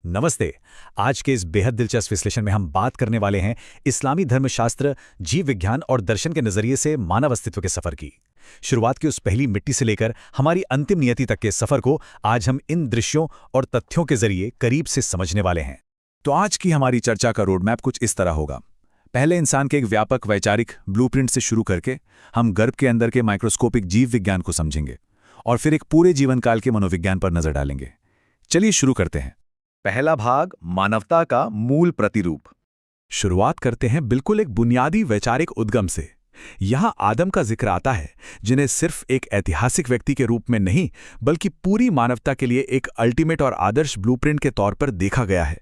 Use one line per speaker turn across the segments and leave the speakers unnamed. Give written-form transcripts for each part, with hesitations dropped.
नमस्ते। आज के इस बेहद दिलचस्प विश्लेषण में हम बात करने वाले हैं इस्लामी धर्मशास्त्र, जीव विज्ञान और दर्शन के नजरिए से मानव अस्तित्व के सफर की। शुरुआत की उस पहली मिट्टी से लेकर हमारी अंतिम नियति तक के सफर को आज हम इन दृश्यों और तथ्यों के जरिए करीब से समझने वाले हैं।
तो आज की हमारी चर्चा का रोडमैप कुछ इस तरह होगा। पहले इंसान के एक व्यापक वैचारिक ब्लूप्रिंट से शुरू करके हम गर्भ के अंदर के माइक्रोस्कोपिक जीव विज्ञान को समझेंगे और फिर एक पूरे जीवन काल के मनोविज्ञान पर नजर डालेंगे। चलिए शुरू करते हैं।
पहला भाग, मानवता का मूल प्रतिरूप।
शुरुआत करते हैं बिल्कुल एक बुनियादी वैचारिक उद्गम से। यहां आदम का जिक्र आता है, जिन्हें सिर्फ एक ऐतिहासिक व्यक्ति के रूप में नहीं बल्कि पूरी मानवता के लिए एक अल्टीमेट और आदर्श ब्लूप्रिंट के तौर पर देखा गया है।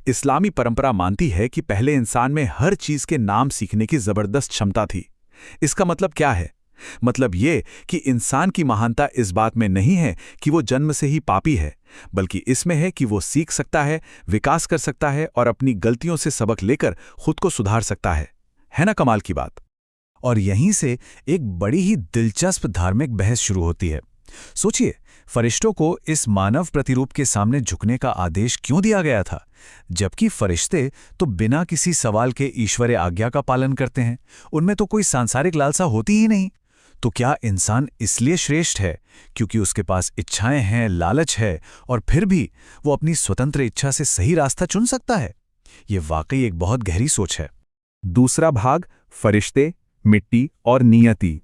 इस्लामी परंपरा मानती है कि पहले इंसान में हर चीज के नाम सीखने की जबरदस्त क्षमता थी। इसका मतलब क्या है? मतलब ये कि इंसान की महानता इस बात में नहीं है कि वो जन्म से ही पापी है, बल्कि इसमें है कि वो सीख सकता है, विकास कर सकता है और अपनी गलतियों से सबक लेकर खुद को सुधार सकता है ना कमाल की बात?
और यहीं से एक बड़ी ही दिलचस्प धार्मिक बहस शुरू होती है। सोचिए, फरिश्तों को इस मानव प्रतिरूप के सामने झुकने का आदेश क्यों दिया गया था, जबकि फरिश्ते तो बिना किसी सवाल के ईश्वरीय आज्ञा का पालन करते हैं। उनमें तो कोई सांसारिक लालसा होती ही नहीं। तो क्या इंसान इसलिए श्रेष्ठ है क्योंकि उसके पास इच्छाएं हैं, लालच है और फिर भी वो अपनी स्वतंत्र इच्छा से सही रास्ता चुन सकता है? ये वाकई एक बहुत गहरी सोच है।
दूसरा भाग, फरिश्ते, मिट्टी और नियति।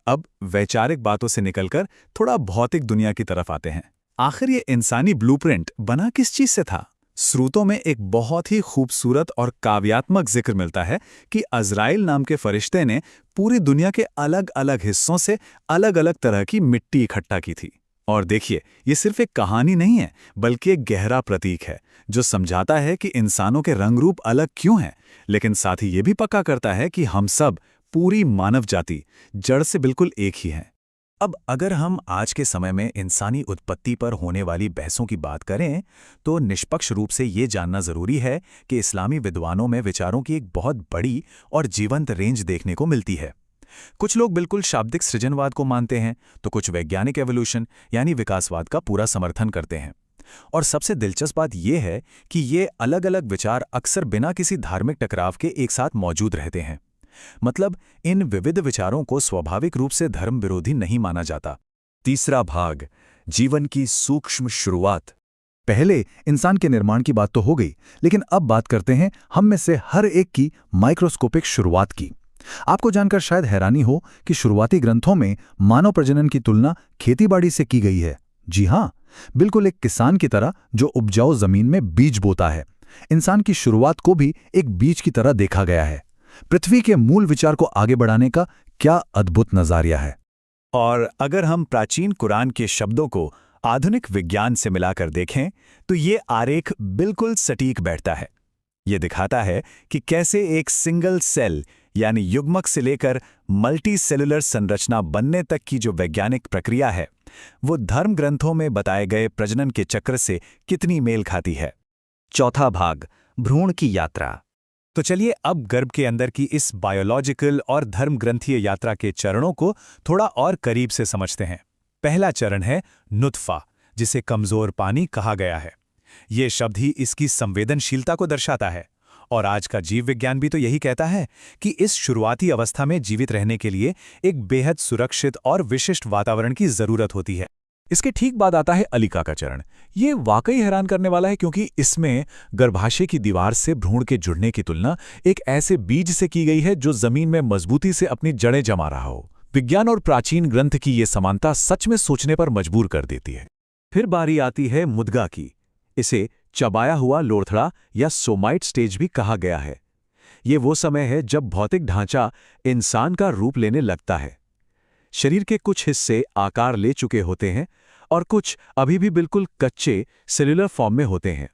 अब वैचारिक बातों से निकलकर थोड़ा भौतिक दुनिया की तरफ आते हैं। आखिर ये इंसानी ब्लूप्रिंट बना किस चीज से था? स्रोतों में एक बहुत ही खूबसूरत और काव्यात्मक जिक्र मिलता है कि अज़राइल नाम के फरिश्ते ने पूरी दुनिया के अलग अलग हिस्सों से अलग अलग तरह की मिट्टी इकट्ठा की थी। और देखिए, ये सिर्फ एक कहानी नहीं है बल्कि एक गहरा प्रतीक है जो समझाता है कि इंसानों के रंग रूप अलग क्यों हैं, लेकिन साथ ही ये भी पक्का करता है कि हम सब, पूरी मानव जाति, जड़ से बिल्कुल एक ही हैं।
अब अगर हम आज के समय में इंसानी उत्पत्ति पर होने वाली बहसों की बात करें तो निष्पक्ष रूप से ये जानना जरूरी है कि इस्लामी विद्वानों में विचारों की एक बहुत बड़ी और जीवंत रेंज देखने को मिलती है। कुछ लोग बिल्कुल शाब्दिक सृजनवाद को मानते हैं तो कुछ वैज्ञानिक एवोल्यूशन यानी विकासवाद का पूरा समर्थन करते हैं। और सबसे दिलचस्प बात यह है कि ये अलग अलग विचार अक्सर बिना किसी धार्मिक टकराव के एक साथ मौजूद रहते हैं। मतलब इन विविध विचारों को स्वाभाविक रूप से धर्म विरोधी नहीं माना जाता।
तीसरा भाग, जीवन की सूक्ष्म शुरुआत।
पहले इंसान के निर्माण की बात तो हो गई, लेकिन अब बात करते हैं हम में से हर एक की माइक्रोस्कोपिक शुरुआत की। आपको जानकर शायद हैरानी हो कि शुरुआती ग्रंथों में मानव प्रजनन की तुलना खेतीबाड़ी से की गई है। जी हां, बिल्कुल एक किसान की तरह जो उपजाऊ जमीन में बीज बोता है। इंसान की शुरुआत को भी एक बीज की तरह देखा गया है। पृथ्वी के मूल विचार को आगे बढ़ाने का क्या अद्भुत नजारिया है।
और अगर हम प्राचीन कुरान के शब्दों को आधुनिक विज्ञान से मिलाकर देखें तो ये आरेख बिल्कुल सटीक बैठता है। ये दिखाता है कि कैसे एक सिंगल सेल यानी युग्मक से लेकर मल्टी सेलुलर संरचना बनने तक की जो वैज्ञानिक प्रक्रिया है वो धर्म ग्रंथों में बताए गए प्रजनन के चक्र से कितनी मेल खाती है।
चौथा भाग, भ्रूण की यात्रा।
तो चलिए अब गर्भ के अंदर की इस बायोलॉजिकल और धर्म ग्रंथीय यात्रा के चरणों को थोड़ा और करीब से समझते हैं। पहला चरण है नुत्फा, जिसे कमजोर पानी कहा गया है। ये शब्द ही इसकी संवेदनशीलता को दर्शाता है। और आज का जीव विज्ञान भी तो यही कहता है कि इस शुरुआती अवस्था में जीवित रहने के लिए एक बेहद सुरक्षित और विशिष्ट वातावरण की जरूरत होती है। इसके ठीक बाद आता है अलिका का चरण। ये वाकई हैरान करने वाला है क्योंकि इसमें गर्भाशय की दीवार से भ्रूण के जुड़ने की तुलना एक ऐसे बीज से की गई है जो जमीन में मजबूती से अपनी जड़ें जमा रहा हो। विज्ञान और प्राचीन ग्रंथ की ये समानता सच में सोचने पर मजबूर कर देती है।
फिर बारी आती है मुद्गा की। इसे चबाया हुआ लोथड़ा या सोमाइट स्टेज भी कहा गया है। ये वो समय है जब भौतिक ढांचा इंसान का रूप लेने लगता है। शरीर के कुछ हिस्से आकार ले चुके होते हैं और कुछ अभी भी बिल्कुल कच्चे सेल्यूलर फॉर्म में होते हैं।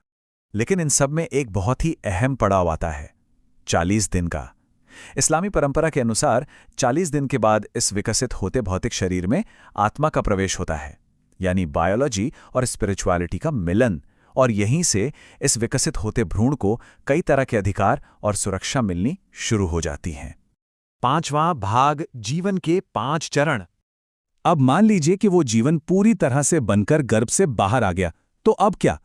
लेकिन इन सब में एक बहुत ही अहम पड़ाव आता है, 40 दिन का। इस्लामी परंपरा के अनुसार 40 दिन के बाद इस विकसित होते भौतिक शरीर में आत्मा का प्रवेश होता है, यानी बायोलॉजी और स्पिरिचुअलिटी का मिलन। और यहीं से इस विकसित होते भ्रूण को कई तरह के अधिकार और सुरक्षा मिलनी शुरू हो जाती हैं।
पांचवां भाग, जीवन के 5 चरण।
अब मान लीजिए कि वो जीवन पूरी तरह से बनकर गर्भ से बाहर आ गया, तो अब क्या?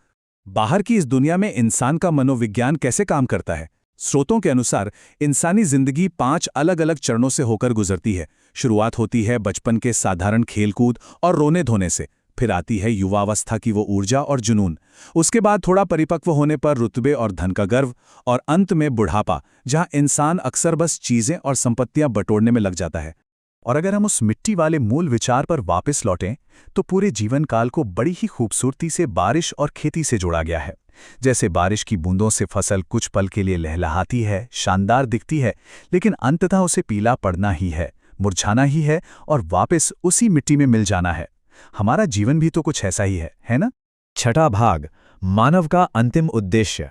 बाहर की इस दुनिया में इंसान का मनोविज्ञान कैसे काम करता है? स्रोतों के अनुसार इंसानी जिंदगी 5 अलग-अलग चरणों से होकर गुजरती है। शुरुआत होती है बचपन के साधारण खेलकूद और रोने धोने से, फिर आती है युवावस्था की वो ऊर्जा और जुनून। उसके बाद थोड़ा परिपक्व होने पर रुतबे और धन का गर्व, और अंत में बुढ़ापा, जहां इंसान अक्सर बस चीजें और संपत्तियां बटोरने में लग जाता है।
और अगर हम उस मिट्टी वाले मूल विचार पर वापस लौटें तो पूरे जीवन काल को बड़ी ही खूबसूरती से बारिश और खेती से जोड़ा गया है। जैसे बारिश की बूंदों से फसल कुछ पल के लिए लहलहाती है, शानदार दिखती है, लेकिन अंततः उसे पीला पड़ना ही है, मुरझाना ही है और वापस उसी मिट्टी में मिल जाना है। हमारा जीवन भी तो कुछ ऐसा ही है ना?
छठा भाग, मानव का अंतिम उद्देश्य।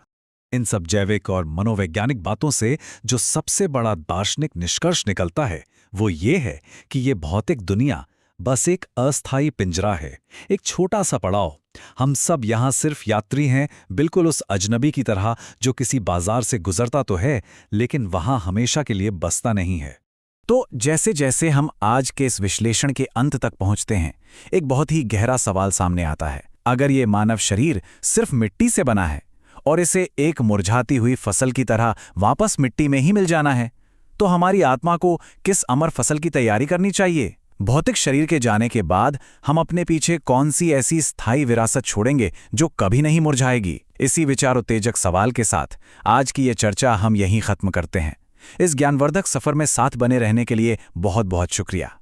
इन सब जैविक और मनोवैज्ञानिक बातों से जो सबसे बड़ा दार्शनिक निष्कर्ष निकलता है वो ये है कि ये भौतिक दुनिया बस एक अस्थायी पिंजरा है, एक छोटा सा पड़ाव। हम सब यहाँ सिर्फ यात्री हैं, बिल्कुल उस अजनबी की तरह जो किसी बाजार से गुजरता तो है लेकिन वहाँ हमेशा के लिए बसता नहीं है।
तो जैसे जैसे हम आज के इस विश्लेषण के अंत तक पहुंचते हैं, एक बहुत ही गहरा सवाल सामने आता है। अगर ये मानव शरीर सिर्फ मिट्टी से बना है और इसे एक मुरझाती हुई फसल की तरह वापस मिट्टी में ही मिल जाना है, तो हमारी आत्मा को किस अमर फसल की तैयारी करनी चाहिए? भौतिक शरीर के जाने के बाद हम अपने पीछे कौन सी ऐसी स्थायी विरासत छोड़ेंगे जो कभी नहीं मुरझाएगी? इसी विचार उत्तेजक सवाल के साथ आज की ये चर्चा हम यहीं खत्म करते हैं। इस ज्ञानवर्धक सफर में साथ बने रहने के लिए बहुत बहुत शुक्रिया।